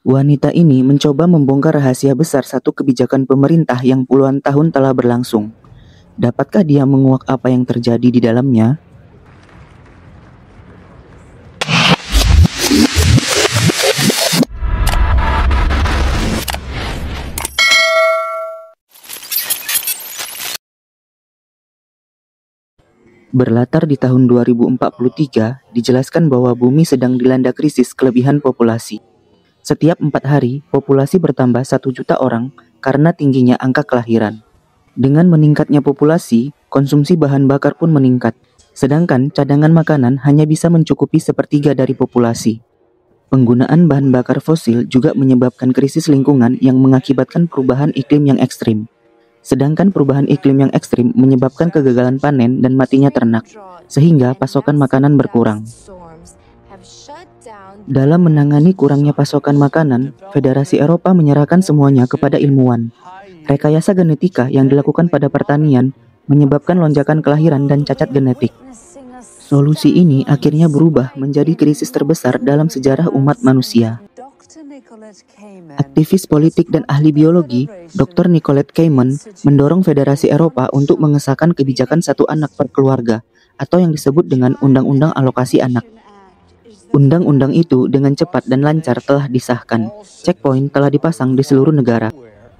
Wanita ini mencoba membongkar rahasia besar satu kebijakan pemerintah yang puluhan tahun telah berlangsung. Dapatkah dia menguak apa yang terjadi di dalamnya? Berlatar di tahun 2043, dijelaskan bahwa bumi sedang dilanda krisis kelebihan populasi. Setiap 4 hari, populasi bertambah 1 juta orang karena tingginya angka kelahiran. Dengan meningkatnya populasi, konsumsi bahan bakar pun meningkat. Sedangkan cadangan makanan hanya bisa mencukupi sepertiga dari populasi. Penggunaan bahan bakar fosil juga menyebabkan krisis lingkungan yang mengakibatkan perubahan iklim yang ekstrim. Sedangkan perubahan iklim yang ekstrim menyebabkan kegagalan panen dan matinya ternak, sehingga pasokan makanan berkurang. Dalam menangani kurangnya pasokan makanan, Federasi Eropa menyerahkan semuanya kepada ilmuwan. Rekayasa genetika yang dilakukan pada pertanian menyebabkan lonjakan kelahiran dan cacat genetik. Solusi ini akhirnya berubah menjadi krisis terbesar dalam sejarah umat manusia. Aktivis politik dan ahli biologi, Dr. Nicolette Kamen, mendorong Federasi Eropa untuk mengesahkan kebijakan satu anak per keluarga, atau yang disebut dengan Undang-Undang Alokasi Anak. Undang-undang itu dengan cepat dan lancar telah disahkan. Checkpoint telah dipasang di seluruh negara.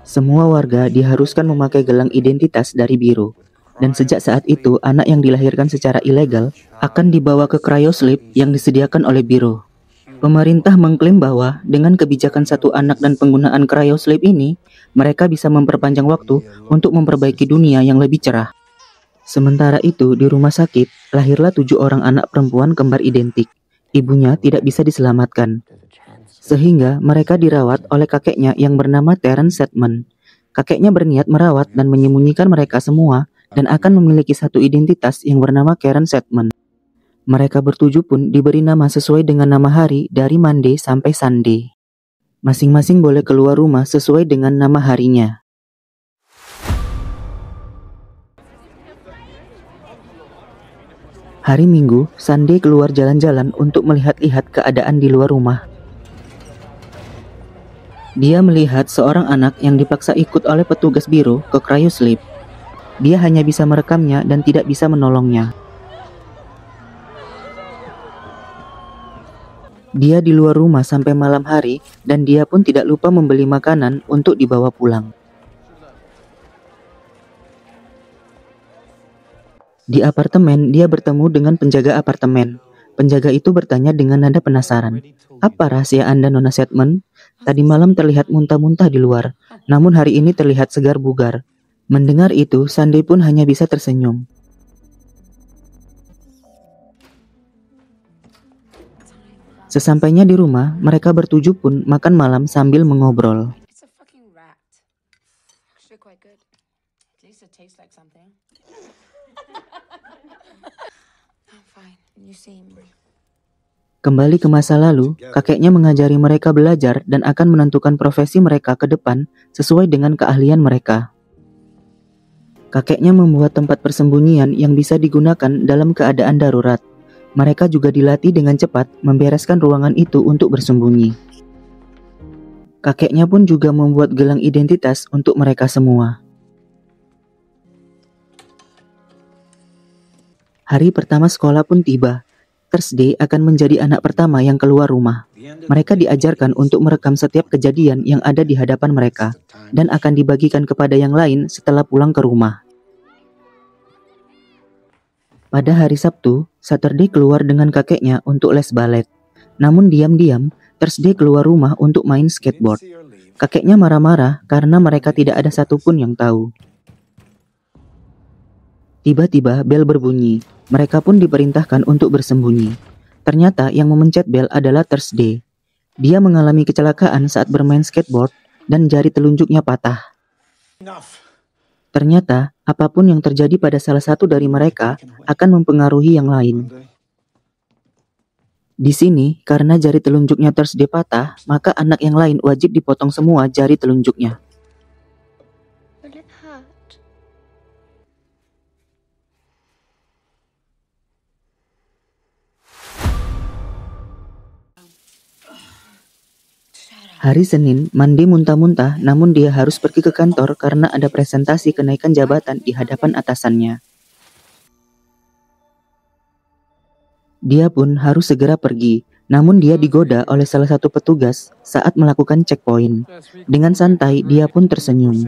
Semua warga diharuskan memakai gelang identitas dari Biro. Dan sejak saat itu, anak yang dilahirkan secara ilegal akan dibawa ke cryosleep yang disediakan oleh Biro. Pemerintah mengklaim bahwa dengan kebijakan satu anak dan penggunaan cryosleep ini, mereka bisa memperpanjang waktu untuk memperbaiki dunia yang lebih cerah. Sementara itu, di rumah sakit, lahirlah 7 orang anak perempuan kembar identik. Ibunya tidak bisa diselamatkan. Sehingga mereka dirawat oleh kakeknya yang bernama Terence Sedman. Kakeknya berniat merawat dan menyembunyikan mereka semua dan akan memiliki satu identitas yang bernama Karen Sedman. Mereka bertujuh pun diberi nama sesuai dengan nama hari dari Monday sampai Sunday. Masing-masing boleh keluar rumah sesuai dengan nama harinya. Hari Minggu, Sunday keluar jalan-jalan untuk melihat-lihat keadaan di luar rumah. Dia melihat seorang anak yang dipaksa ikut oleh petugas Biro ke cryosleep. Dia hanya bisa merekamnya dan tidak bisa menolongnya. Dia di luar rumah sampai malam hari dan dia pun tidak lupa membeli makanan untuk dibawa pulang. Di apartemen, dia bertemu dengan penjaga apartemen. Penjaga itu bertanya dengan nada penasaran. "Apa rahasia Anda, Nona Sedman? Tadi malam terlihat muntah-muntah di luar, namun hari ini terlihat segar bugar." Mendengar itu, Sunday pun hanya bisa tersenyum. Sesampainya di rumah, mereka bertujuh pun makan malam sambil mengobrol. Kembali ke masa lalu, kakeknya mengajari mereka belajar dan akan menentukan profesi mereka ke depan sesuai dengan keahlian mereka. Kakeknya membuat tempat persembunyian yang bisa digunakan dalam keadaan darurat. Mereka juga dilatih dengan cepat membereskan ruangan itu untuk bersembunyi. Kakeknya pun juga membuat gelang identitas untuk mereka semua. Hari pertama sekolah pun tiba. Thursday akan menjadi anak pertama yang keluar rumah. Mereka diajarkan untuk merekam setiap kejadian yang ada di hadapan mereka dan akan dibagikan kepada yang lain setelah pulang ke rumah. Pada hari Sabtu, Saturday keluar dengan kakeknya untuk les balet. Namun diam-diam, Thursday keluar rumah untuk main skateboard. Kakeknya marah-marah karena mereka tidak ada satupun yang tahu. Tiba-tiba bel berbunyi. Mereka pun diperintahkan untuk bersembunyi. Ternyata yang memencet bel adalah Thursday. Dia mengalami kecelakaan saat bermain skateboard dan jari telunjuknya patah. Ternyata, apapun yang terjadi pada salah satu dari mereka akan mempengaruhi yang lain. Di sini, karena jari telunjuknya Thursday patah, maka anak yang lain wajib dipotong semua jari telunjuknya. Hari Senin, Monday muntah-muntah, namun dia harus pergi ke kantor karena ada presentasi kenaikan jabatan di hadapan atasannya. Dia pun harus segera pergi, namun dia digoda oleh salah satu petugas saat melakukan checkpoint. Dengan santai, dia pun tersenyum.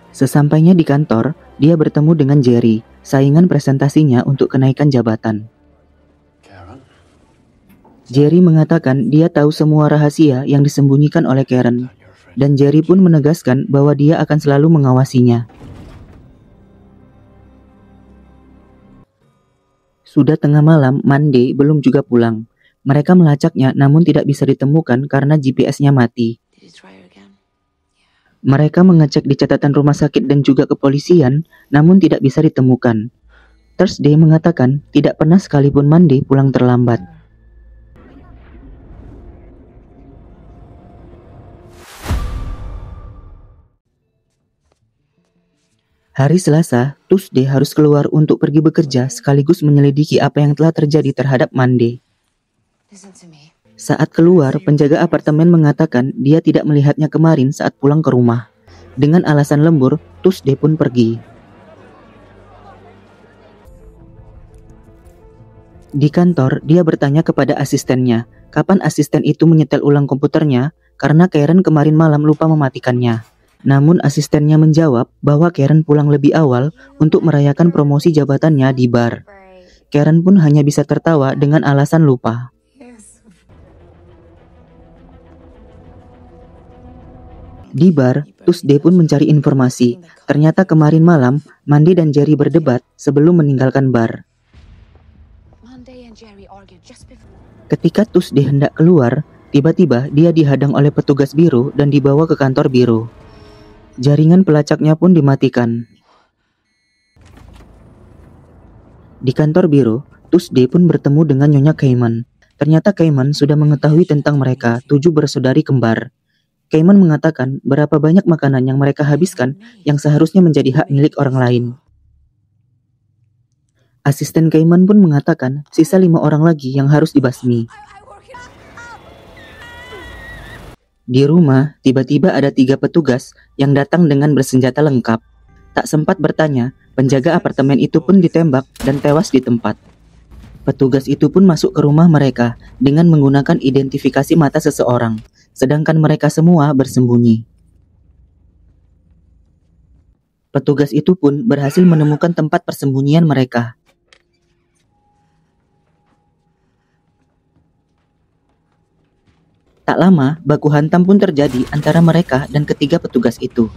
Sesampainya di kantor, dia bertemu dengan Jerry, saingan presentasinya untuk kenaikan jabatan. Jerry mengatakan dia tahu semua rahasia yang disembunyikan oleh Karen, dan Jerry pun menegaskan bahwa dia akan selalu mengawasinya. Sudah tengah malam, Monday belum juga pulang. Mereka melacaknya namun tidak bisa ditemukan karena GPS-nya mati. Mereka mengecek di catatan rumah sakit dan juga kepolisian, namun tidak bisa ditemukan. Thursday mengatakan tidak pernah sekalipun Monday pulang terlambat. Hari Selasa, Tuesday harus keluar untuk pergi bekerja sekaligus menyelidiki apa yang telah terjadi terhadap Monday. Saat keluar, penjaga apartemen mengatakan dia tidak melihatnya kemarin saat pulang ke rumah. Dengan alasan lembur, Tuesday pun pergi. Di kantor, dia bertanya kepada asistennya, kapan asisten itu menyetel ulang komputernya karena Karen kemarin malam lupa mematikannya. Namun asistennya menjawab bahwa Karen pulang lebih awal untuk merayakan promosi jabatannya di bar. Karen pun hanya bisa tertawa dengan alasan lupa. Di bar, Tuesday pun mencari informasi. Ternyata kemarin malam, Monday dan Jerry berdebat sebelum meninggalkan bar. Ketika Tuesday hendak keluar, tiba-tiba dia dihadang oleh petugas biru dan dibawa ke kantor biru. Jaringan pelacaknya pun dimatikan. Di kantor biru, Tuesday pun bertemu dengan Nyonya Cayman. Ternyata Cayman sudah mengetahui tentang mereka, 7 bersaudari kembar. Cayman mengatakan berapa banyak makanan yang mereka habiskan yang seharusnya menjadi hak milik orang lain. Asisten Cayman pun mengatakan sisa 5 orang lagi yang harus dibasmi. Di rumah, tiba-tiba ada 3 petugas yang datang dengan bersenjata lengkap. Tak sempat bertanya, penjaga apartemen itu pun ditembak dan tewas di tempat. Petugas itu pun masuk ke rumah mereka dengan menggunakan identifikasi mata seseorang, sedangkan mereka semua bersembunyi. Petugas itu pun berhasil menemukan tempat persembunyian mereka. Tak lama, baku hantam pun terjadi antara mereka dan ketiga petugas itu.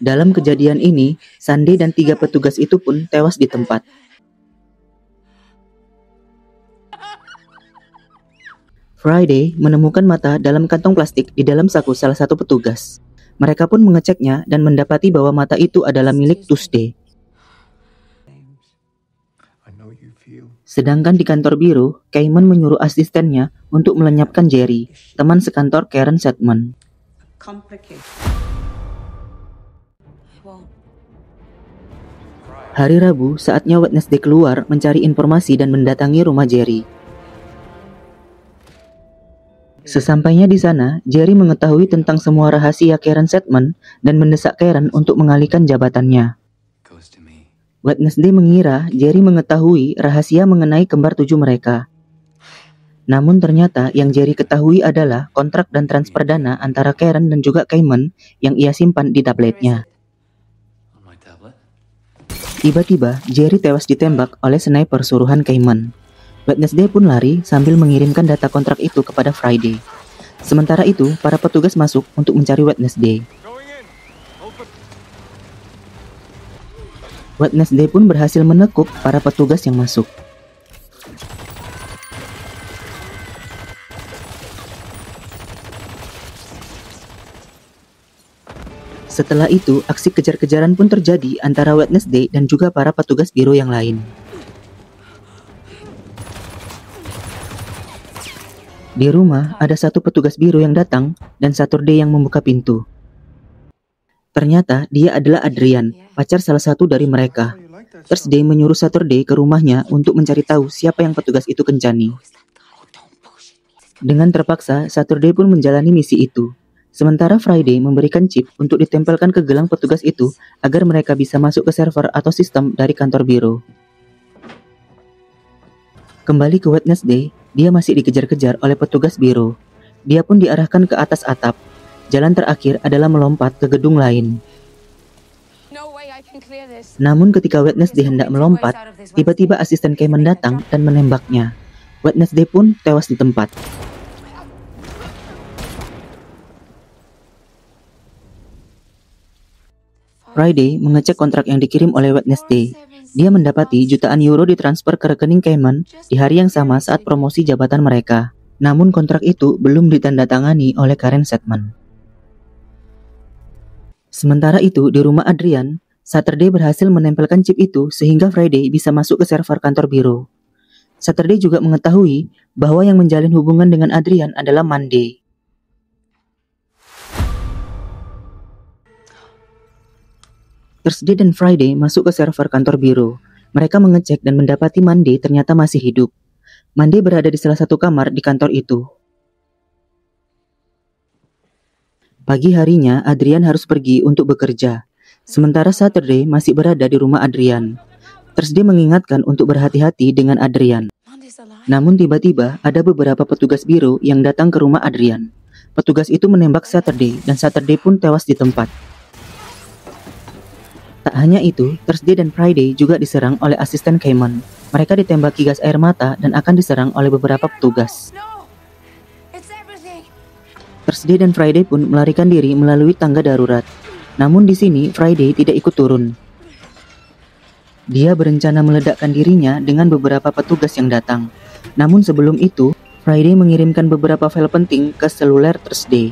Dalam kejadian ini, Sunday dan 3 petugas itu pun tewas di tempat. Friday menemukan mata dalam kantong plastik di dalam saku salah satu petugas. Mereka pun mengeceknya dan mendapati bahwa mata itu adalah milik Tuesday. Sedangkan di kantor biru, Cayman menyuruh asistennya untuk melenyapkan Jerry, teman sekantor Karen Sedman. Hari Rabu, saatnya Wednesday keluar mencari informasi dan mendatangi rumah Jerry. Sesampainya di sana, Jerry mengetahui tentang semua rahasia Karen Sedman dan mendesak Karen untuk mengalihkan jabatannya. Wednesday mengira Jerry mengetahui rahasia mengenai kembar 7 mereka. Namun ternyata yang Jerry ketahui adalah kontrak dan transfer dana antara Karen dan juga Cayman yang ia simpan di tabletnya. Tiba-tiba, Jerry tewas ditembak oleh sniper suruhan Cayman. Wednesday pun lari sambil mengirimkan data kontrak itu kepada Friday. Sementara itu, para petugas masuk untuk mencari Wednesday. Wednesday pun berhasil menekuk para petugas yang masuk. Setelah itu, aksi kejar-kejaran pun terjadi antara Wednesday dan juga para petugas biru yang lain. Di rumah, ada satu petugas biru yang datang dan Saturday yang membuka pintu. Ternyata dia adalah Adrian, pacar salah satu dari mereka. Thursday menyuruh Saturday ke rumahnya untuk mencari tahu siapa yang petugas itu kencani. Dengan terpaksa, Saturday pun menjalani misi itu. Sementara Friday memberikan chip untuk ditempelkan ke gelang petugas itu agar mereka bisa masuk ke server atau sistem dari kantor biru. Kembali ke Wednesday, dia masih dikejar-kejar oleh petugas biru. Dia pun diarahkan ke atas atap. Jalan terakhir adalah melompat ke gedung lain. Namun ketika Wednesday hendak melompat, tiba-tiba asisten Cayman datang dan menembaknya. Wednesday pun tewas di tempat. Friday mengecek kontrak yang dikirim oleh Wednesday. Dia mendapati jutaan euro ditransfer ke rekening Cayman di hari yang sama saat promosi jabatan mereka. Namun kontrak itu belum ditandatangani oleh Karen Sedman. Sementara itu di rumah Adrian, Saturday berhasil menempelkan chip itu sehingga Friday bisa masuk ke server kantor biru. Saturday juga mengetahui bahwa yang menjalin hubungan dengan Adrian adalah Monday. Thursday dan Friday masuk ke server kantor biru. Mereka mengecek dan mendapati Monday ternyata masih hidup. Monday berada di salah satu kamar di kantor itu. Pagi harinya, Adrian harus pergi untuk bekerja. Sementara Saturday masih berada di rumah Adrian. Thursday mengingatkan untuk berhati-hati dengan Adrian. Namun tiba-tiba ada beberapa petugas biru yang datang ke rumah Adrian. Petugas itu menembak Saturday dan Saturday pun tewas di tempat. Tak hanya itu, Thursday dan Friday juga diserang oleh asisten Cayman. Mereka ditembaki gas air mata dan akan diserang oleh beberapa petugas. Thursday dan Friday pun melarikan diri melalui tangga darurat. Namun di sini Friday tidak ikut turun. Dia berencana meledakkan dirinya dengan beberapa petugas yang datang. Namun sebelum itu, Friday mengirimkan beberapa file penting ke seluler Thursday.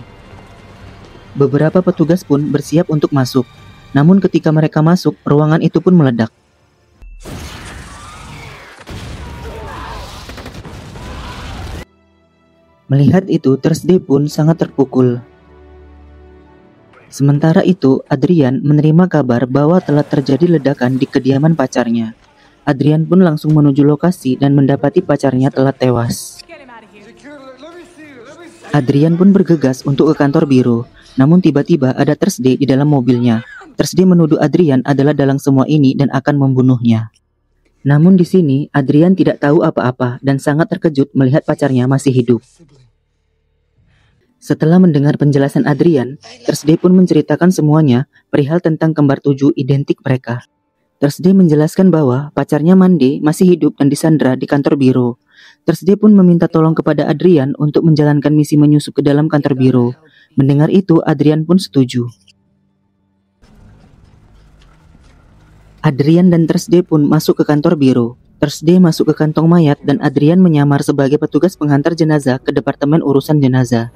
Beberapa petugas pun bersiap untuk masuk. Namun ketika mereka masuk, ruangan itu pun meledak. Melihat itu, Thursday pun sangat terpukul. Sementara itu, Adrian menerima kabar bahwa telah terjadi ledakan di kediaman pacarnya. Adrian pun langsung menuju lokasi dan mendapati pacarnya telah tewas. Adrian pun bergegas untuk ke kantor biru. Namun tiba-tiba ada Thursday di dalam mobilnya. Thursday menuduh Adrian adalah dalang semua ini dan akan membunuhnya. Namun di sini Adrian tidak tahu apa-apa dan sangat terkejut melihat pacarnya masih hidup. Setelah mendengar penjelasan Adrian, Thursday pun menceritakan semuanya perihal tentang kembar tujuh identik mereka. Thursday menjelaskan bahwa pacarnya Monday masih hidup dan disandra di kantor biru. Thursday pun meminta tolong kepada Adrian untuk menjalankan misi menyusup ke dalam kantor biru. Mendengar itu, Adrian pun setuju. Adrian dan Thursday pun masuk ke kantor biru. Thursday masuk ke kantong mayat dan Adrian menyamar sebagai petugas penghantar jenazah ke departemen urusan jenazah.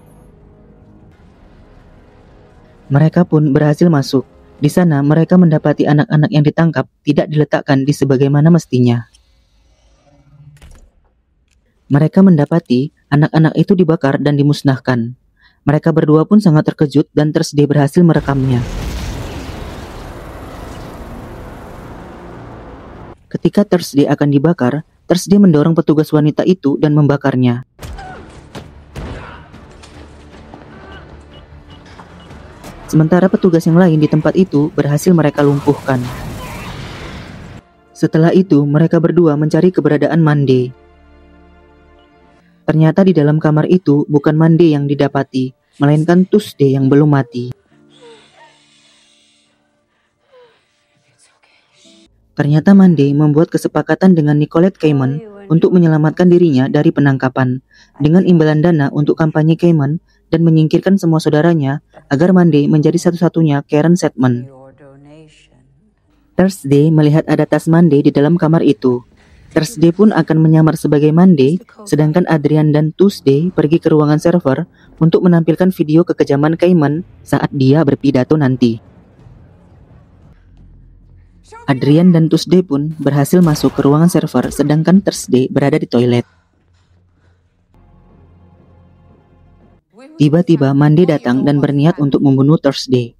Mereka pun berhasil masuk. Di sana mereka mendapati anak-anak yang ditangkap tidak diletakkan di sebagaimana mestinya. Mereka mendapati anak-anak itu dibakar dan dimusnahkan. Mereka berdua pun sangat terkejut dan Thursday berhasil merekamnya. Ketika Thursday akan dibakar, Thursday mendorong petugas wanita itu dan membakarnya. Sementara petugas yang lain di tempat itu berhasil mereka lumpuhkan. Setelah itu, mereka berdua mencari keberadaan Monday. Ternyata di dalam kamar itu bukan Monday yang didapati, melainkan Tuesday yang belum mati. Ternyata Monday membuat kesepakatan dengan Nicolette Cayman untuk menyelamatkan dirinya dari penangkapan dengan imbalan dana untuk kampanye Cayman dan menyingkirkan semua saudaranya agar Monday menjadi satu-satunya Karen Sedman. Thursday melihat ada tas Monday di dalam kamar itu. Thursday pun akan menyamar sebagai Monday, sedangkan Adrian dan Tuesday pergi ke ruangan server untuk menampilkan video kekejaman Cayman saat dia berpidato nanti. Adrian dan Tuesday pun berhasil masuk ke ruangan server sedangkan Thursday berada di toilet. Tiba-tiba Monday datang dan berniat untuk membunuh Thursday.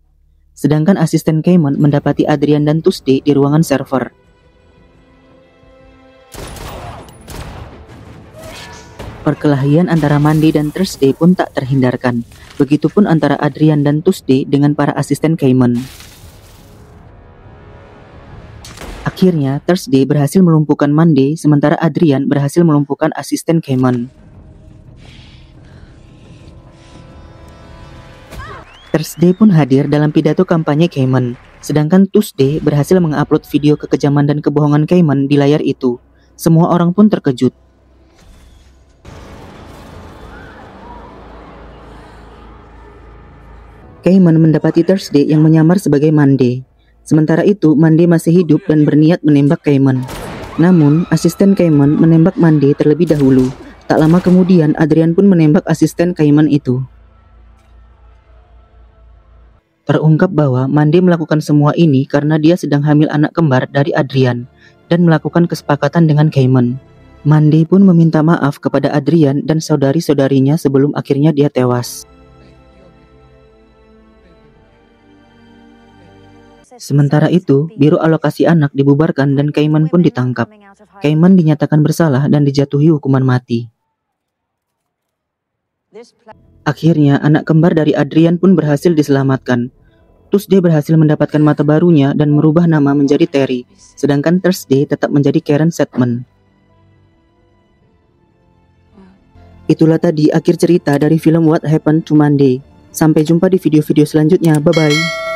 Sedangkan asisten Cayman mendapati Adrian dan Tuesday di ruangan server. Perkelahian antara Monday dan Thursday pun tak terhindarkan. Begitupun antara Adrian dan Tuesday dengan para asisten Cayman. Akhirnya, Thursday berhasil melumpuhkan Monday, sementara Adrian berhasil melumpuhkan asisten Cayman. Thursday pun hadir dalam pidato kampanye Cayman, sedangkan Tuesday berhasil mengupload video kekejaman dan kebohongan Cayman di layar itu. Semua orang pun terkejut. Cayman mendapati Thursday yang menyamar sebagai Monday. Sementara itu, Monday masih hidup dan berniat menembak Cayman. Namun, asisten Cayman menembak Monday terlebih dahulu. Tak lama kemudian, Adrian pun menembak asisten Cayman itu. Terungkap bahwa Monday melakukan semua ini karena dia sedang hamil anak kembar dari Adrian dan melakukan kesepakatan dengan Cayman. Monday pun meminta maaf kepada Adrian dan saudari-saudarinya sebelum akhirnya dia tewas. Sementara itu, Biro Alokasi Anak dibubarkan dan Cayman pun ditangkap. Cayman dinyatakan bersalah dan dijatuhi hukuman mati. Akhirnya, anak kembar dari Adrian pun berhasil diselamatkan. Tuesday berhasil mendapatkan mata barunya dan merubah nama menjadi Terry, sedangkan Thursday tetap menjadi Karen Sedman. Itulah tadi akhir cerita dari film What Happened to Monday. Sampai jumpa di video-video selanjutnya. Bye-bye.